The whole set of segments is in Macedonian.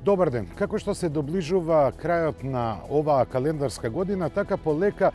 Добар ден. Како што се доближува крајот на оваа календарска година, така полека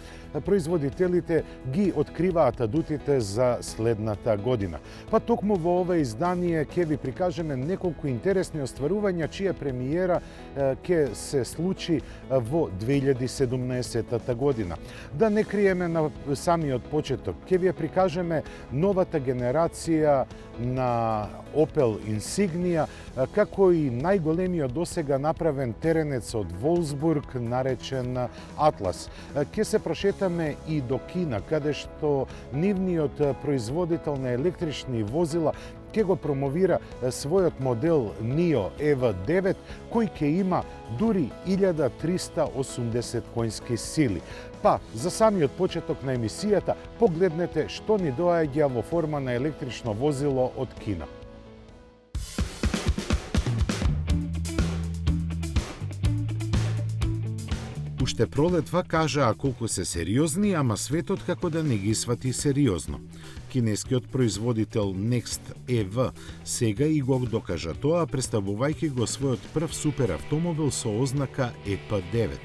производителите ги откриваат адутите за следната година. Па токму во ова издание ќе ви прикажеме неколку интересни остварувања чија премиера ќе се случи во 2017 година. Да не криеме на самиот почеток, ќе ви прикажеме новата генерација на Opel Insignia, како и најголемиот досега направен теренец од Волсбург, наречен Атлас. Ќе се прошетаме и до Кина, каде што нивниот производител на електрични возила ќе го промовира својот модел NIO EV9, кој ќе има дури 1380 коњски сили. Па, за самиот почеток на емисијата, погледнете што ни доаѓа во форма на електрично возило од Кина. Уште пролетва кажаа колку се сериозни, ама светот како да не ги свати сериозно. Кинескиот производител Next EV сега и го докажа тоа, представувајќи го својот прв супер автомобил со ознака EP9.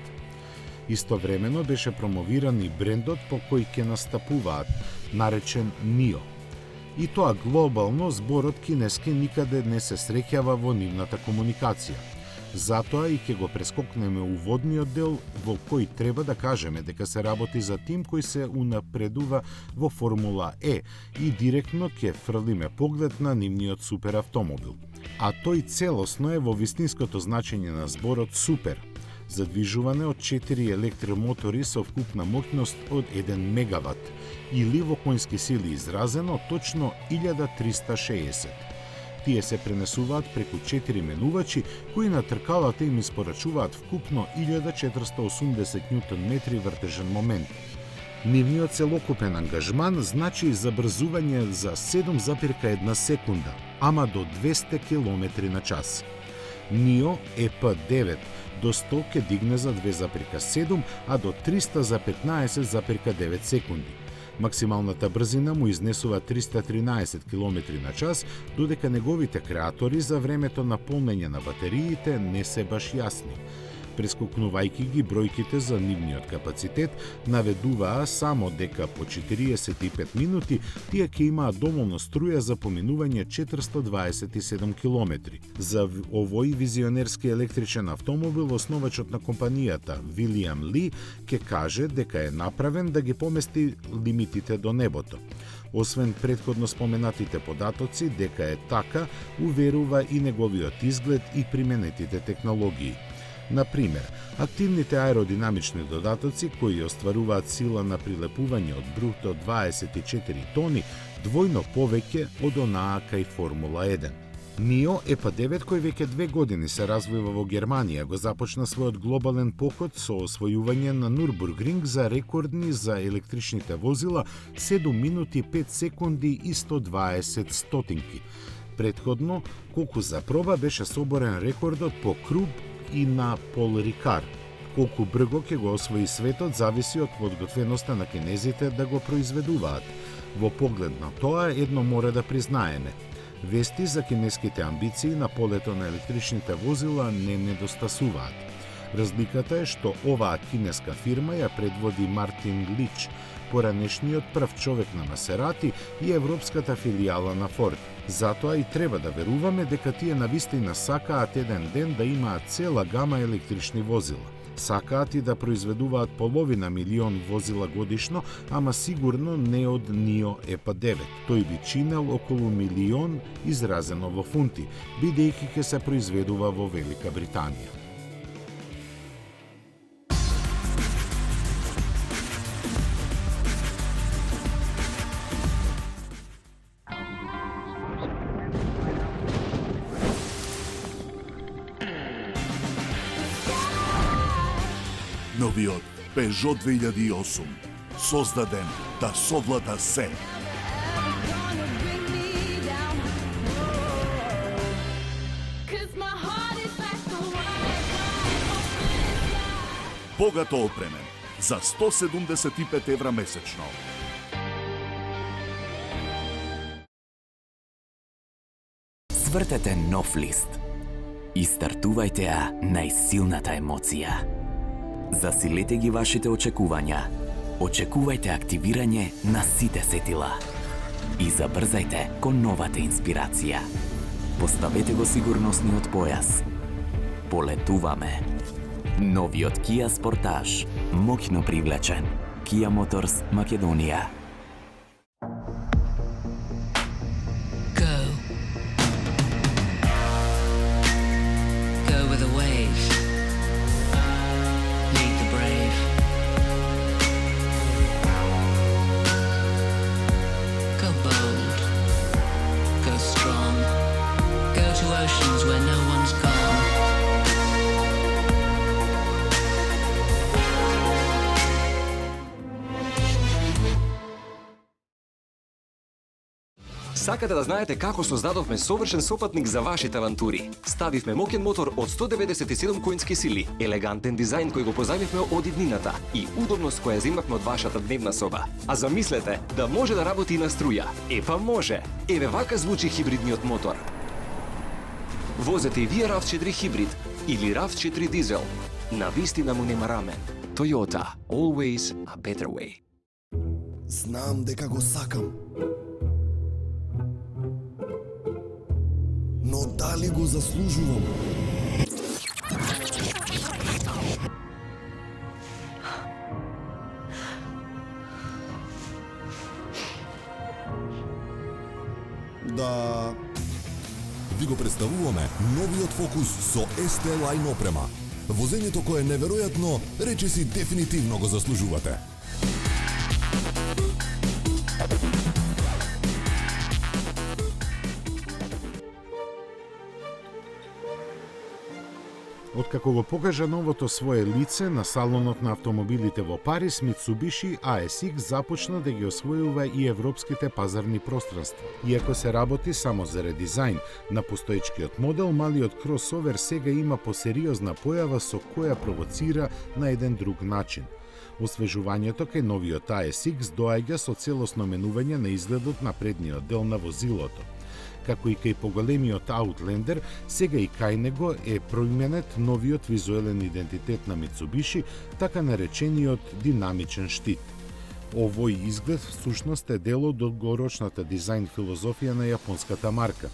Истовремено беше промовиран и брендот по кој ќе настапуваат, наречен NIO. И тоа глобално зборот кинески никаде не се среќава во нивната комуникација. Затоа и ќе го прескокнеме уводниот дел во кој треба да кажеме дека се работи за тим кој се унапредува во Формула Е и директно ќе фрлиме поглед на нивниот супер автомобил. А тој целосно е во вистинското значење на зборот супер. Задвижуване од 4 електромотори со вкупна моќност од 1 мегават или во коњски сили изразено точно 1360. Тие се пренесуваат преку 4 менувачи кои на тркалата им испорачуваат вкупно 1480 Нм вртежен момент. Нивниот целокупен ангажман значи забрзување за 7,1 секунда, ама до 200 км на час. NIO EP9 до 100 ќе дигне за 2,7, а до 300 за 15,9 секунди. Максималната брзина му изнесува 313 км на час, додека неговите креатори за времето на полнење на батериите не се баш јасни. Прескокнувајќи ги бројките за нивниот капацитет, наведуваа само дека по 45 минути тие ќе имаат доволно струја за поминување 427 км. За овој визионерски електричен автомобил основачот на компанијата Вилијам Ли ќе каже дека е направен да ги помести лимитите до небото. Освен претходно споменатите податоци дека е така, уверува и неговиот изглед и применетите технологии. Например, активните аеродинамични додатоци кои остваруваат сила на прилепување од бруто 24 тони, двојно повеќе од онаа кај Формула 1. NIO EP9, кој веќе 2 години се развива во Германија, го започна својот глобален поход со освојување на Нурбургринг за рекордни за електричните возила 7 минути 5 секунди и 120 стотинки. Предходно, колку за проба беше соборен рекордот по круг и на Пол Рикар. Колку брго ќе го освои светот зависи од подготвеноста на кинезите да го произведуваат. Во поглед на тоа едно мора да признаеме. Вести за кинеските амбиции на полето на електричните возила не недостасуваат. Разликата е што оваа кинеска фирма ја предводи Мартин Лич, поранешниот прв човек на Масерати и европската филијала на Форд. Затоа и треба да веруваме дека тие навистина сакаат еден ден да имаат цела гама електрични возила. Сакаат и да произведуваат половина милион возила годишно, ама сигурно не од NIO EP9. Тој би чинел околу милион изразено во фунти, бидејќи ќе се произведува во Велика Британија. Новиот Peugeot 2008, создаден да совлада се. Богато опремен за 175 евра месечно. Свртете нов лист. и стартувајте ја најсилната емоција. Засилете ги вашите очекувања. Очекувајте активирање на сите сетила. И забрзајте кон новата инспирација. Поставете го сигурносниот појас. Полетуваме. Новиот Kia Sportage, моќно привлечен. Kia Motors Македонија. Go. Go with the wave. Lead the brave. Go bold. Go strong. Go to oceans where no one's gone. Сакате да знаете како создадовме совршен сопатник за вашите авантури? Ставивме моќен мотор од 197 коњски сили, елегантен дизајн кој го позајмивме од иднината и удобност која земавме од вашата дневна соба. А замислете да може да работи и на струја. Епа може! Еве вака звучи хибридниот мотор. Возете и вие RAV4 хибрид или RAV4 дизел. На вистина му нема рамен. Toyota, always a better way. Знам дека го сакам. Но дали го заслужувам? Да. Ви го представуваме новиот Фокус со ST Line опрема. Возењето кое е неверојатно, речиси дефинитивно го заслужувате. Откако го покажа новото свое лице на салонот на автомобилите во Париз, Mitsubishi ASX започна да ги освојува и европските пазарни пространства. Иако се работи само за редизајн на постоечкиот модел, малиот кросовер сега има посериозна појава со која провоцира на еден друг начин. Освежувањето кај новиот ASX доаѓа со целосно менување на изгледот на предниот дел на возилото. Како и кај поголемиот Outlander, сега и кај него е променет новиот визуелен идентитет на Mitsubishi, така наречениот динамичен штит. Овој изглед всушност е дел од долгорочната дизајн филозофија на јапонската марка,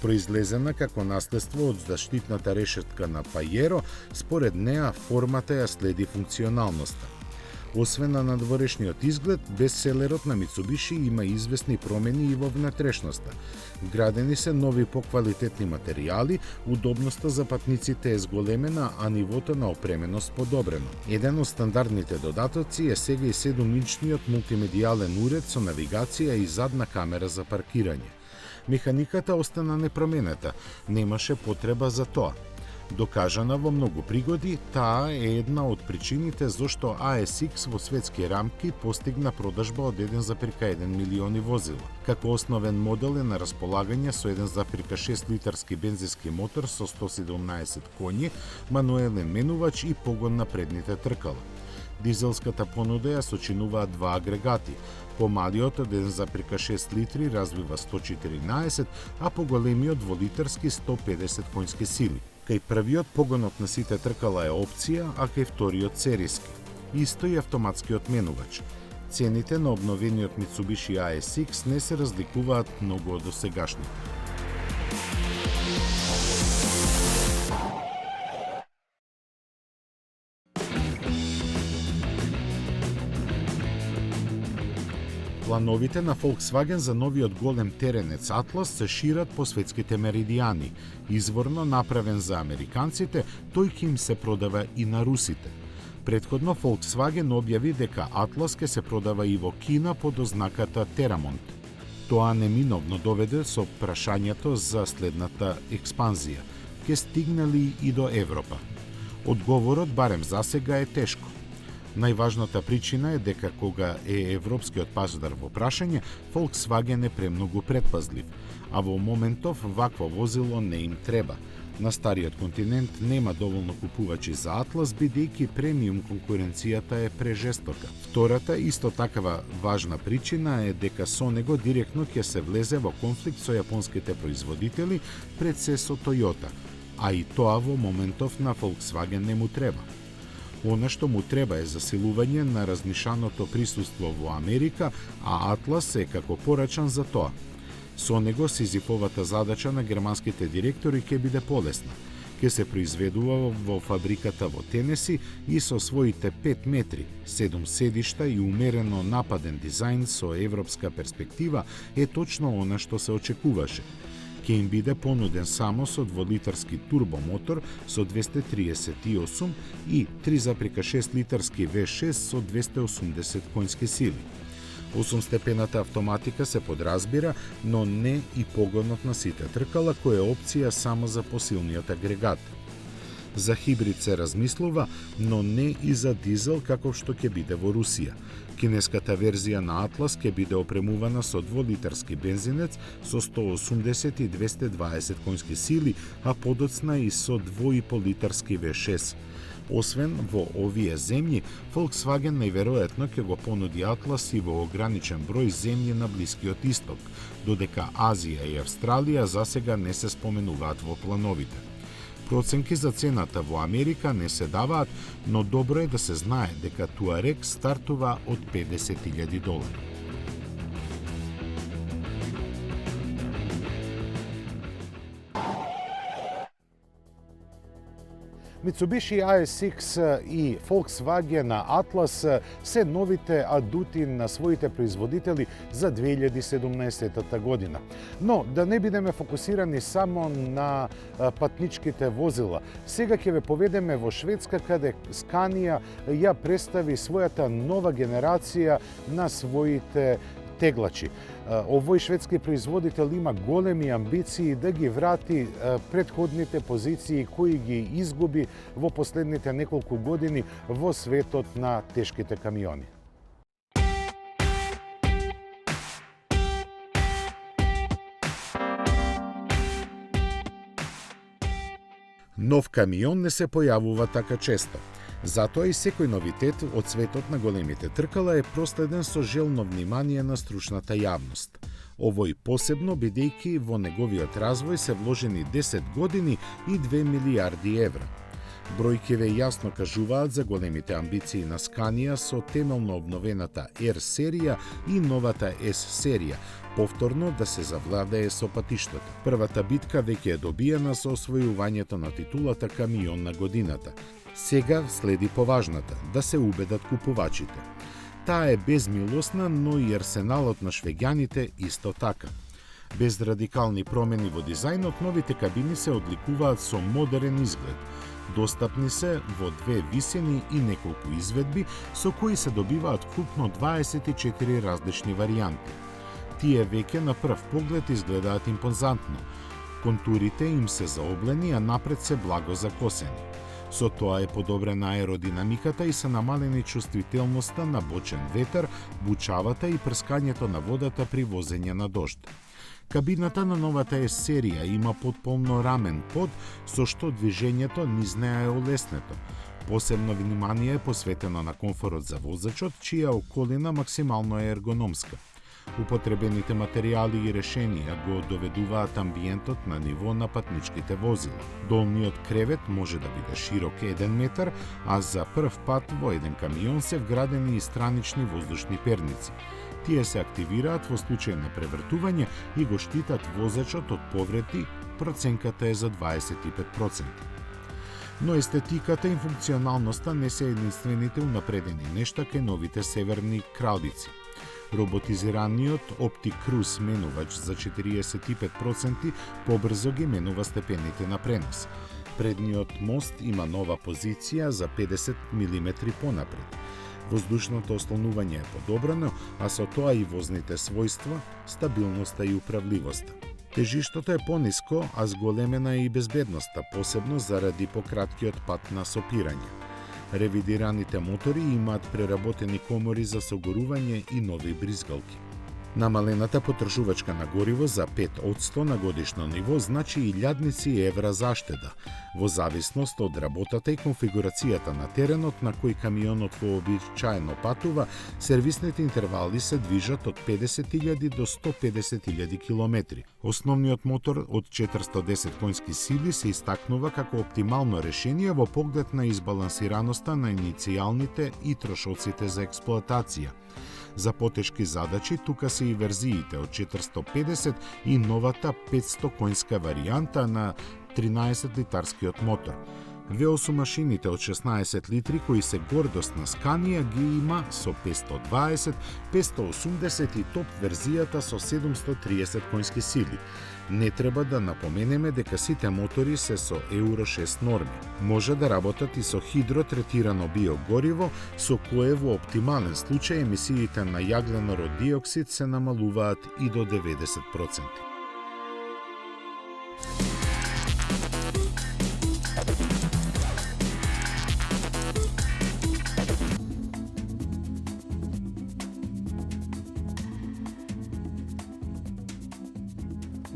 произлезена како наследство од заштитната решетка на Pajero. Според неа формата ја следи функционалноста. Освен на надворешниот изглед, бестселерот на Mitsubishi има известни промени и во внатрешноста. Вградени се нови поквалитетни материјали, удобноста за патниците е зголемена, а нивото на опременост подобрено. Еден од стандардните додатоци е сега и 7-инчниот мултимедијален уред со навигација и задна камера за паркирање. Механиката остана непроменета, немаше потреба за тоа. Докажана во многу пригоди, таа е една од причините зошто ASX во светски рамки постигна продажба од 1,1 милиони возила. Како основен модел е на располагање со 1,6 литарски бензински мотор со 117 коњи, мануелен менувач и погон на предните тркала. Дизелската понуда ја сочинуваат два агрегати. Помалиот од 1,6 литри развива 114, а поголемиот дволитарски 150 коњски сили. Кај првиот погонот на сите тркала е опција, а кај вториот сериски. Исто и автоматскиот менувач. Цените на обновениот Mitsubishi ASX не се разликуваат многу од досегашните. Плановите на Volkswagen за новиот голем теренец Atlas се шират по светските меридијани. Изворно направен за американците, тој ќе им се продава и на русите. Претходно Volkswagen објави дека Atlas ќе се продава и во Кина под ознаката Teramont. Тоа неминовно доведе со прашањето за следната експанзија. Ке стигнали и до Европа? Одговорот барем засега е тешко. Најважната причина е дека кога е европскиот пазар во прашање, Volkswagen е премногу предпазлив, а во моментов вакво возило не им треба. На стариот континент нема доволно купувачи за Atlas, бидејќи премиум конкуренцијата е прежестока. Втората, исто такава важна причина е дека со него директно ќе се влезе во конфликт со јапонските производители, пред се со Toyota. а и тоа во моментов на Volkswagen не му треба. Она што му треба е засилување на разнишаното присуство во Америка, а Атлас е како порачан за тоа. Со него сизифовата задача на германските директори ќе биде полесна. Ќе се произведува во фабриката во Тенеси и со своите 5 метри, 7 седишта и умерено нападен дизајн со европска перспектива е точно она што се очекуваше. Ќе им биде понуден само со 2-литарски турбомотор со 238 и 3,6 литарски V6 со 280 конски сили. 8-степената автоматика се подразбира, но не и погонот на сите тркала, која е опција само за посилниот агрегат. За хибрид се размислува, но не и за дизел каков што ќе биде во Русија. Кинеската верзија на Атлас ќе биде опремувана со 2-литарски бензинец со 180 и 220 конски сили, а подоцна и со 2,5-литарски V6. Освен во овие земји, Volkswagen најверојатно ќе го понуди Атлас и во ограничен број земји на Блискиот Исток, додека Азија и Австралија засега не се споменуваат во плановите. Проценки за цената во Америка не се даваат, но добро е да се знае дека Туарек стартува од $50,000. Mitsubishi ASX и Volkswagen Atlas се новите адути на своите производители за 2017 година. Но да не бидеме фокусирани само на патничките возила, сега ќе ве поведеме во Шведска, каде Scania ја представи својата нова генерација на своите теглачи. Овој шведски производител има големи амбиции да ги врати претходните позиции кои ги изгуби во последните неколку години во светот на тешките камиони. Нов камион не се појавува така често. Затоа и секој новитет од светот на големите тркала е проследен со желно внимание на стручната јавност. Овој посебно бидејќи во неговиот развој се вложени 10 години и 2 милиарди евра. Бројкиве јасно кажуваат за големите амбиции на Scania со темелно обновената R серија и новата S серија, повторно да се завладее со патиштото. Првата битка веќе е добиена со освојувањето на титулата камион на годината. Сега следи поважната, да се убедат купувачите. Таа е безмилосна, но и арсеналот на швеѓаните исто така. Без радикални промени во дизајнот, новите кабини се одликуваат со модерен изглед. Достапни се во 2 висини и неколку изведби, со кои се добиваат вкупно 24 различни варијанти. Тие веќе на прв поглед изгледаат импозантно. Контурите им се заоблени, а напред се благо закосени. Со тоа е подобрена аеродинамиката и се намалени чувствителноста на бочен ветер, бучавата и прскањето на водата при возење на дожд. Кабината на новата S серија има потполно рамен под, со што движењето низ неа е олеснето. Посебно внимание е посветено на комфорот за возачот, чија околина максимално е ергономска. Употребените материјали и решенија го доведуваат амбиентот на ниво на патничките возила. Долниот кревет може да биде широк 1 метар, а за прв пат во еден камион се вградени и странични воздушни перници. Тие се активираат во случај на превртување и го штитат возачот од повреди, проценката е за 25%. Но естетиката и функционалноста не се единствените унапредени нешта кај новите северни кралици. Роботизираниот Opti Cruise менувач за 45% побрзо ги менува степените на пренос. Предниот мост има нова позиција за 50 мм понапред. Воздушното ослонување е подобрано, а со тоа и возните својства, стабилноста и управливоста. Тежиштото е пониско, а зголемена е и безбедноста, посебно заради пократкиот пат на сопирање. Ревидираните мотори имаат преработени комори за согорување и нови бризгалки. Намалената потршувачка на гориво за 5% на годишно ниво значи и илјадници евра заштеда, во зависност од работата и конфигурацијата на теренот на кој камионот вообичаено патува. Сервисните интервали се движат од 50.000 до 150.000 километри. Основниот мотор од 410 конски сили се истакнува како оптимално решение во поглед на избалансираноста на иницијалните и трошоците за експлоатација. За потешки задачи тука се и верзиите од 450 и новата 500 конска варијанта на 13-литарскиот мотор. V8 машините од 16 литри кои се гордост на Scania ги има со 520, 580 и топ верзијата со 730 конски сили. Не треба да напоменеме дека сите мотори се со Euro 6 норми. Може да работат и со хидротретирано биогориво, со кое во оптимален случај емисиите на јагленород диоксид се намалуваат и до 90%.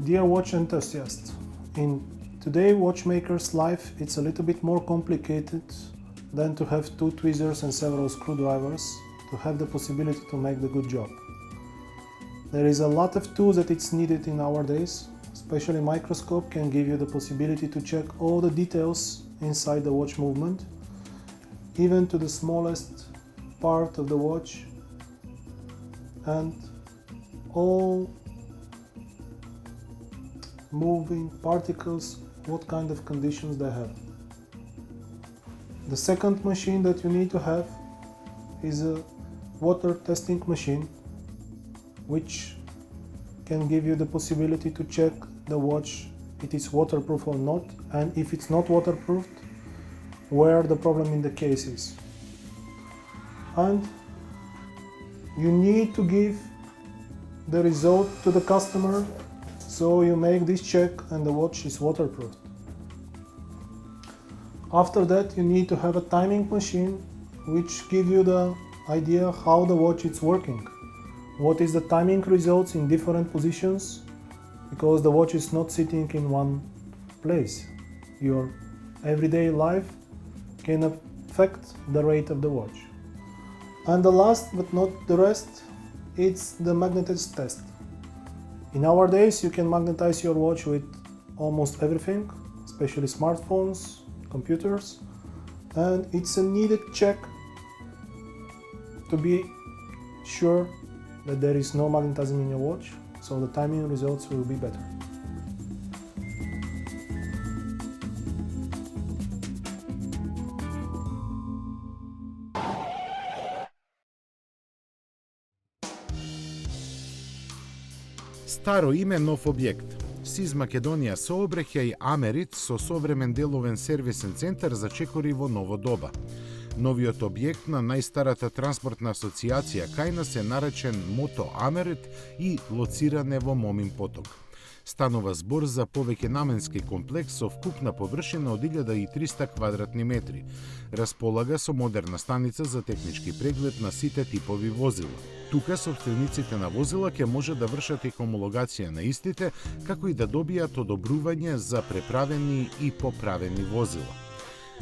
Dear watch enthusiasts, in today's watchmaker's life it's a little bit more complicated than to have 2 tweezers and several screwdrivers to have the possibility to make the good job. There is a lot of tools that it's needed in our days, especially microscope can give you the possibility to check all the details inside the watch movement, even to the smallest part of the watch, and all moving particles, what kind of conditions they have. The second machine that you need to have is a water testing machine, which can give you the possibility to check the watch if it is waterproof or not, and if it's not waterproof, where the problem in the case is. And you need to give the result to the customer, so you make this check and the watch is waterproof. After that you need to have a timing machine which gives you the idea how the watch is working. What is the timing results in different positions, because the watch is not sitting in one place. Your everyday life can affect the rate of the watch. And the last but not the rest, it's the magnetics test. In our days you can magnetize your watch with almost everything, especially smartphones, computers, and it's a needed check to be sure that there is no magnetism in your watch, so the timing results will be better. Старо име, нов објект. СИЗ Македонија сообраќај Америт со современ деловен сервисен центар за чекори во ново доба. Новиот објект на најстарата транспортна асоциација кај нас е наречен Мото Америт и лоциран е во Момин поток. Станува збор за повеќенаменски комплекс со вкупна површина од 1300 квадратни метри. Располага со модерна станица за технички преглед на сите типови возила. Тука собствениците на возила ќе може да вршат и хомологација на истите, како и да добијат одобрување за преправени и поправени возила.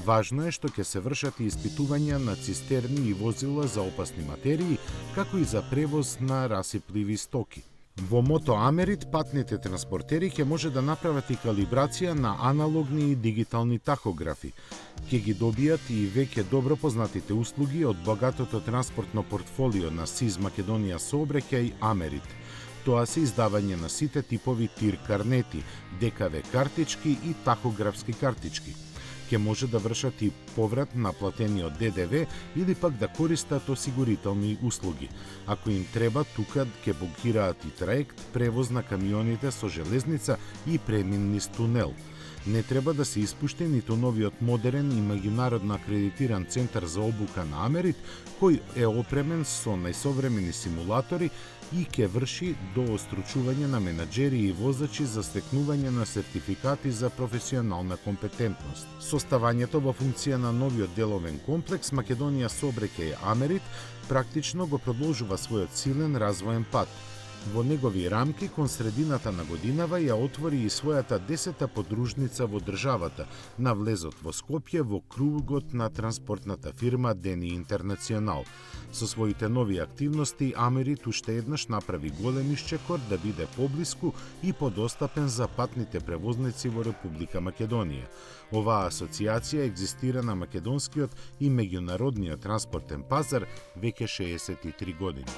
Важно е што ќе се вршат и испитувања на цистерни и возила за опасни материи, како и за превоз на расипливи стоки. Во Мото Америт патните транспортери ќе може да направат и калибрација на аналогни и дигитални тахографи. Ќе ги добијат и веќе добро познатите услуги од богатото транспортно портфолио на СИЗ Македонија сообраќај Америт. Тоа се издавање на сите типови тир карнети, ДКВ картички и тахографски картички. Ќе може да вршат и поврат на платениот ДДВ или пак да користат осигурителни услуги. Ако им треба, тука ќе букираат и траект, превоз на камионите со железница и премин низ тунел. Не треба да се испушти ниту новиот модерен и меѓународно акредитиран центар за обука на Америт, кој е опремен со најсовремени симулатори и ќе врши доостручување на менаџери и возачи за стекнување на сертификати за професионална компетентност. Составањето во функција на новиот деловен комплекс Македонија сообраќај Америт практично го продолжува својот силен развоен пат. Во негови рамки, кон средината на годинава ја отвори и својата 10-та подружница во државата, на влезот во Скопје во кругот на транспортната фирма Дени Интернационал. Со своите нови активности, Америт уште еднаш направи голем исчекор да биде поблиску и подостапен за патните превозници во Република Македонија. Оваа асоциација екзистира на македонскиот и меѓународниот транспортен пазар веќе 63 години.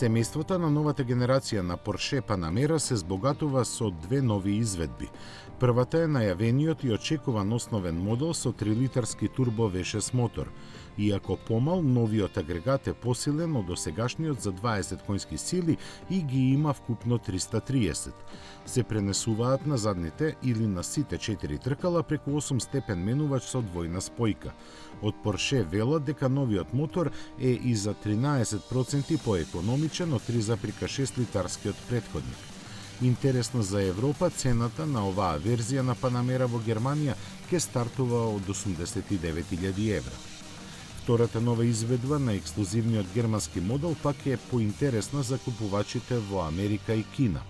Семејството на новата генерација на Порше Панамера се збогатува со две нови изведби. Првата е најавениот и очекуван основен модел со 3-литарски турбо V6 мотор. Иако помал, новиот агрегат е посилен од досегашниот за 20 конски сили и ги има вкупно 330. Се пренесуваат на задните или на сите 4 тркала преку 8-степен менувач со двојна спојка. Од Порше велат дека новиот мотор е и за 13% поекономичен од 3,6 литарскиот претходник. Интересно за Европа, цената на оваа верзија на Панамера во Германија ќе стартува од 89.000 евра. Втората нова изведба на ексклузивниот германски модел пак е поинтересна за купувачите во Америка и Кина.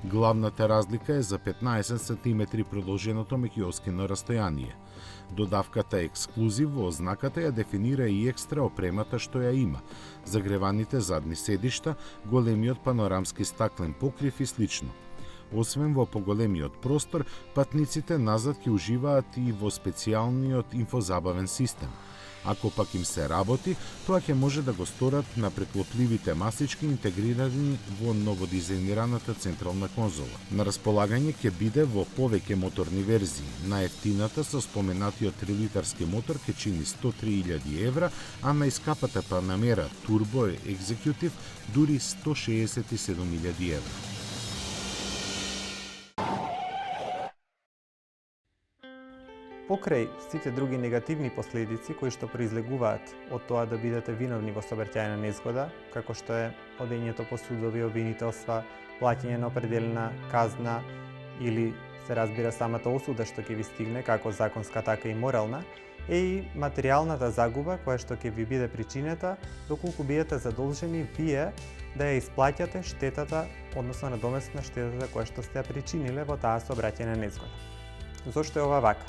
Главната разлика е за 15 см продолженото меѓуоскино растојание. Додавката ексклузив во ознаката ја дефинира и екстра опремата што ја има: загреваните задни седишта, големиот панорамски стаклен покрив и слично. Освен во поголемиот простор, патниците назад ќе уживаат и во специјалниот инфозабавен систем. Ако пак им се работи, тоа ќе може да го сторат на преклопливите масички интегрирани во новодизајнираната централна конзола. На располагање ќе биде во повеќе моторни верзии. Најефтината со споменатиот 3-литарски мотор ќе чини 103.000 евра, а најскапата Панамера Turbo Executive дури 167.000 евра. Покрај сите други негативни последици кои што произлегуваат од тоа да бидете виновни во сообраќајна незгода, како што е одењето по судови, обвинителства, плаќање на определена казна или се разбира самата осуда што ќе ви стигне, како законска така и морална, е и материјалната загуба која што ќе ви биде причинета доколку бидете задолжени вие да ја исплаќате штетата, односно надоместна штетата која што сте ја причиниле во таа сообраќајна незгода. Зошто е ова вака?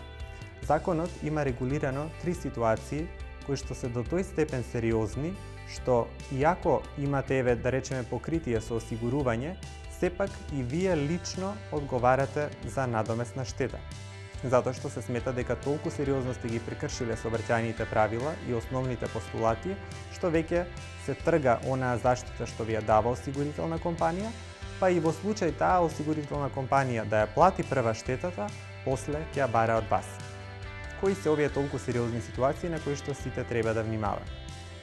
Законот има регулирано 3 ситуации кои што се до тој степен сериозни, што иако имате да речеме покритие со осигурување, сепак и вие лично одговарате за надоместна штета. Затоа што се смета дека толку сериозно сте ги прекршиле сообраќајните правила и основните постулати, што веќе се трга онаа заштита што ви ја дава осигурителна компанија, па и во случај таа осигурителна компанија да ја плати прва штетата, после ќе ја бара од вас. Кои се овие толку сериозни ситуации на кои што сите треба да внимаваме?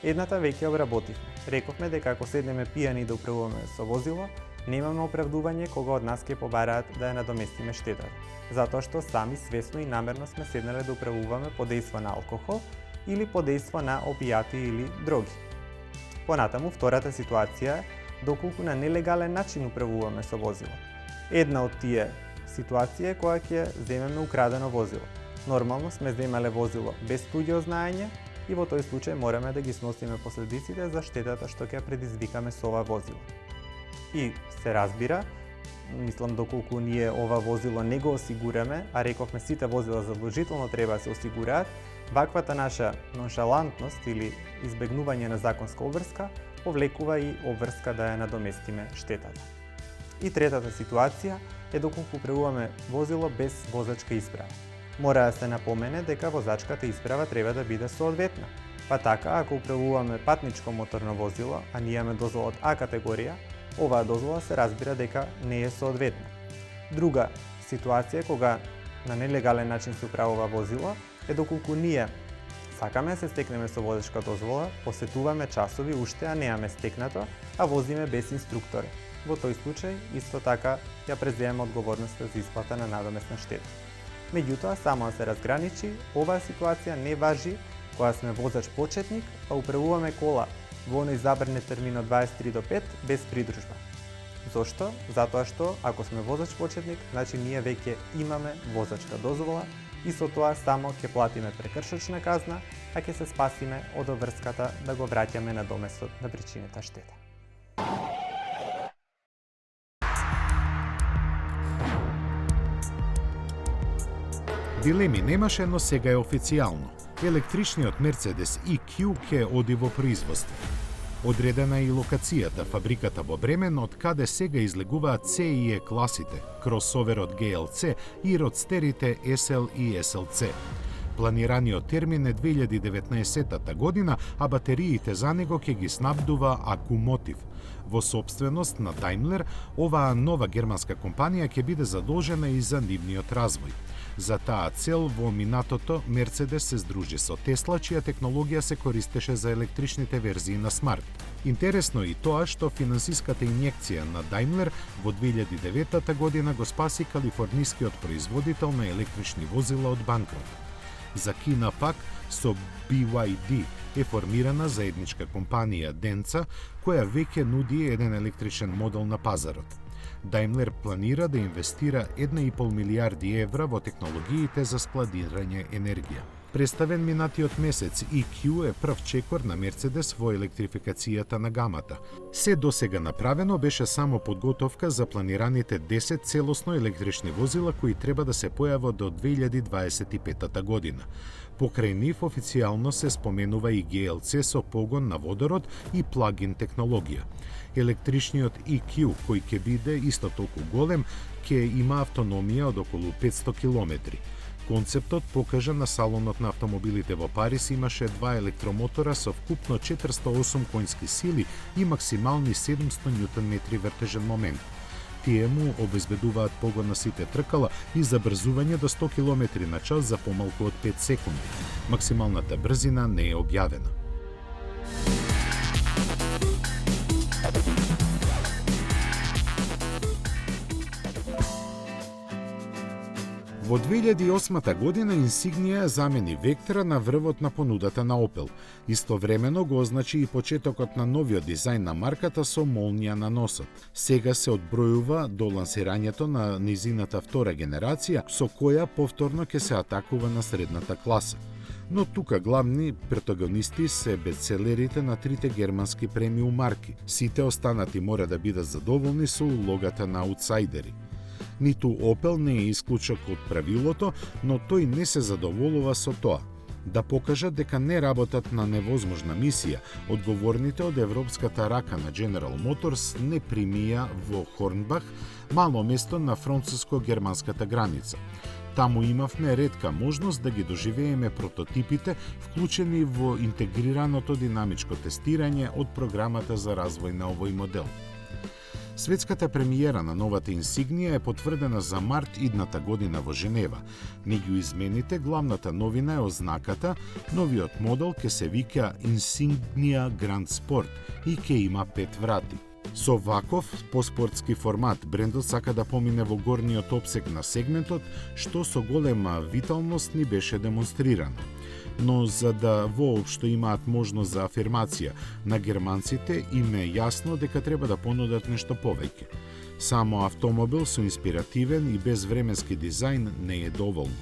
Едната веќе обработивме. Рековме дека ако седнеме пијани да управуваме со возило, немаме оправдување кога од нас ќе побараат да ја надоместиме штетата, затоа што сами свесно и намерно сме седнале да управуваме под дејство на алкохол или под дејство на опијати или дроги. Понатаму, втората ситуација е доколку на нелегален начин управуваме со возило. Една од тие ситуација е кога ќе земеме украдено возило. Нормално сме земале возило без студио знаење и во тој случај мораме да ги сносиме последиците за штетата што ќе предизвикаме со ова возило. И се разбира, мислам доколку ние ова возило не го осигураме, а рековме сите возила задолжително треба да се осигураат, ваквата наша ноншалантност или избегнување на законска обврска повлекува и обврска да ја надоместиме штетата. И третата ситуација е доколку управуваме возило без возачка исправа. Мора да се напомене дека возачката исправа треба да биде соодветна. Па така, ако управуваме патничко моторно возило, а ние имаме дозвола од А категорија, оваа дозвола се разбира дека не е соодветна. Друга ситуација кога на нелегален начин се управува возило е доколку ние сакаме да се стекнеме со возачка дозвола, посетуваме часови уште, а неаме стекнато, а возиме без инструктор. Во тој случај, исто така, ја преземаме одговорноста за исплата на надоместна штета. Меѓутоа, само да се разграничи, оваа ситуација не важи кога сме возач почетник, а управуваме кола во оној забранет термин од 23 до 5 без придружба. Зошто? Затоа што ако сме возач почетник, значи ние веќе имаме возачка дозвола и со тоа само ќе платиме прекршочна казна, а ќе се спасиме од обврската да го враќаме на доместот на причинета штета. Дилеми немаше, но сега е официјално. Електричниот Мерцедес EQ ќе оди во производство. Одредена е и локацијата, фабриката во Бремен, од каде сега излегуваат CE класите, кросоверот GLC и родстерите SL и SLC. Планираниот термин е 2019 година, а батериите за него ќе ги снабдува Акумотив. Во собственост на Daimler, оваа нова германска компанија ќе биде задолжена и за нивниот развој. За таа цел во минатото Мерцедес се здружи со Тесла, чија технологија се користеше за електричните верзии на Смарт. Интересно е и тоа што финансиската инјекција на Daimler во 2009 година го спаси калифорнискиот производител на електрични возила од банкрот. За Кина пак, со BYD е формирана заедничка компанија Денца, која веќе нуди еден електричен модел на пазарот. Daimler планира да инвестира 1,5 милијарди евра во технологиите за складирање енергија. Представен минатиот месец, EQ е прв чекор на Мерцедес во електрификацијата на гамата. Се досега направено беше само подготовка за планираните 10 целосно електрични возила кои треба да се појават до 2025 година. Покрај нив официјално се споменува и GLC со погон на водород и плагин технологија. Електричниот EQ, кој ќе биде исто толку голем, ќе има автономија од околу 500 км. Концептот покажа на салонот на автомобилите во Париз имаше два електромотора со вкупно 408 конски сили и максимални 700 Нм вртежен момент. Тие му обезбедуваат погон на сите тркала и забрзување до 100 км на час за помалку од 5 секунди. Максималната брзина не е објавена. Во 2008 година Insignia замени Vectra на врвот на понудата на Opel. Истовремено го означи и почетокот на новиот дизајн на марката со молнија на носот. Сега се одбројува до лансирањето на низината втора генерација, со која повторно ќе се атакува на средната класа. Но тука главни протагонисти се бестселерите на трите германски премиум марки. Сите останати мора да бидат задоволни со улогата на аутсайдери. Ниту Opel не е исклучок од правилото, но тој не се задоволува со тоа. Да покажат дека не работат на невозможна мисија, одговорните од европската рака на General Motors не примија во Хорнбах, мало место на француско-германската граница. Таму имавме ретка можност да ги доживееме прототипите, вклучени во интегрираното динамичко тестирање од програмата за развој на овој модел. Светската премиера на новата Insignia е потврдена за март идната година во Женева. Меѓу измените, главната новина е ознаката, новиот модел ќе се вика Insignia Grand Sport и ќе има 5 врати. Со ваков поспортски формат, брендот сака да помине во горниот опсег на сегментот, што со голема виталност ни беше демонстрирано. Но за да воопшто имаат можност за афирмација на германците, им е јасно дека треба да понудат нешто повеќе. Само автомобил со инспиративен и безвременски дизајн не е доволно.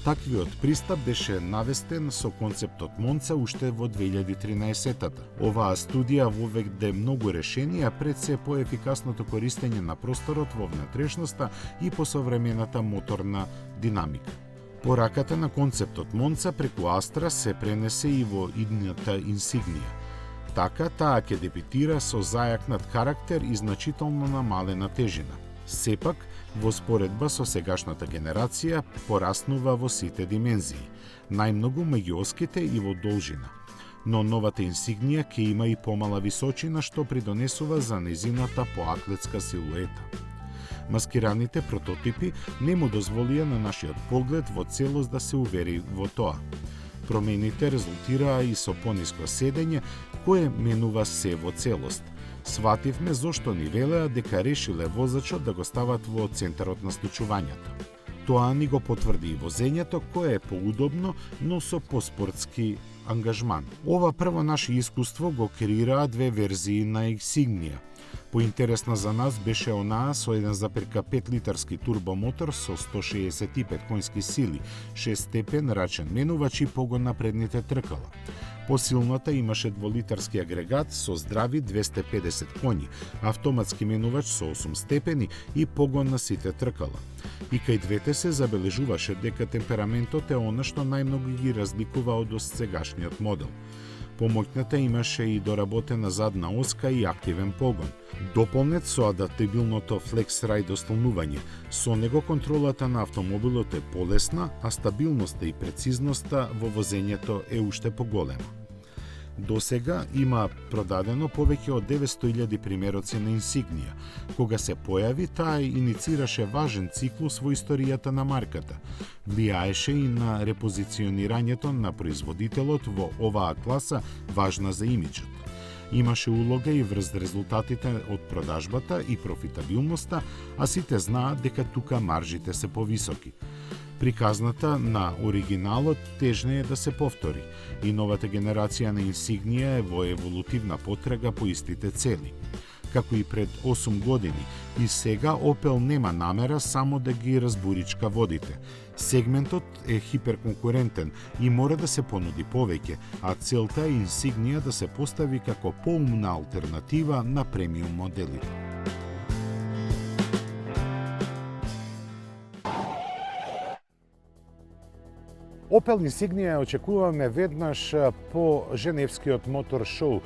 Таквиот пристап беше навестен со концептот Монца уште во 2013-та. Оваа студија воведе многу решенија пред се поефикасното користење на просторот во внатрешноста и посовремената моторна динамика. Пораката на концептот Монца преку Astra се пренесе и во идната Insignia. Така, таа ќе дебитира со зајакнат карактер и значително намалена тежина. Сепак, во споредба со сегашната генерација, пораснува во сите димензии, најмногу меѓу оските и во должина. Но новата Insignia ќе има и помала височина, што придонесува за незината поатлетска силуета. Маскираните прототипи не му дозволија на нашиот поглед во целост да се увери во тоа. Промените резултираа и со пониско седење, кое менува се во целост. Свативме зошто ни велеа дека решиле возачот да го стават во центарот на случувањата. Тоа ни го потврди и возењето кое е поудобно, но со поспортски ангажман. Ова прво наше искуство го креираа две верзии на Insignia. Поинтересна за нас беше онаа со 1,5 литарски турбомотор со 165 конски сили, 6 степен рачен менувач и погон на предните тркала. Посилната имаше 2-литарски агрегат со здрави 250 коњи, автоматски менувач со 8 степени и погон на сите тркала. И кај двете се забележуваше дека темпераментот е она што најмногу ги разликува од сегашниот модел. Помоќната имаше и доработена задна оска и активен погон. Дополнет со адаптибилното FlexRide ослонување. Со него контролата на автомобилот е полесна, а стабилноста и прецизноста во возењето е уште поголема. До сега има продадено повеќе од 900.000 примероци на Insignia. Кога се појави, таа иницираше важен циклус во историјата на марката. Влијаеше и на репозиционирањето на производителот во оваа класа, важна за имиджот. Имаше улога и врз резултатите од продажбата и профитабилноста, а сите знаат дека тука маржите се повисоки. Приказната на оригиналот тежне е да се повтори и новата генерација на Insignia е во еволутивна потрага по истите цели. Како и пред 8 години, и сега Opel нема намера само да ги разбуричка водите. Сегментот е хиперконкурентен и мора да се понуди повеќе, а целта е Insignia да се постави како поумна алтернатива на премиум моделите. Opel Insignia очекуваме веднаш по Женевскиот мотор шоу.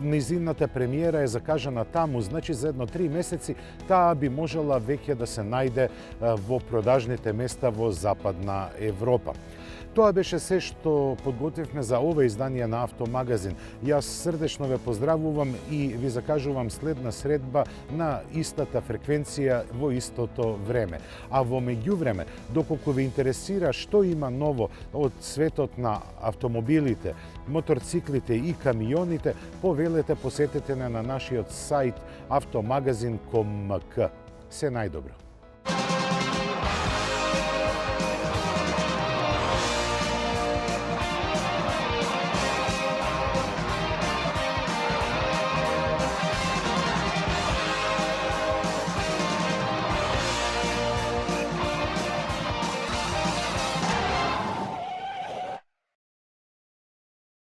Низината премиера е закажана таму, значи за едно 3 месеци таа би можела веќе да се најде во продажните места во Западна Европа. Тоа беше се што подготвивме за ова издание на Автомагазин. Јас срдечно ве поздравувам и ви закажувам следна средба на истата фреквенција во истото време. А во меѓувреме, доколку ве интересира што има ново од светот на автомобилите, моторциклите и камионите, повелете посетете на нашиот сајт автомагазин.com. Се најдобро.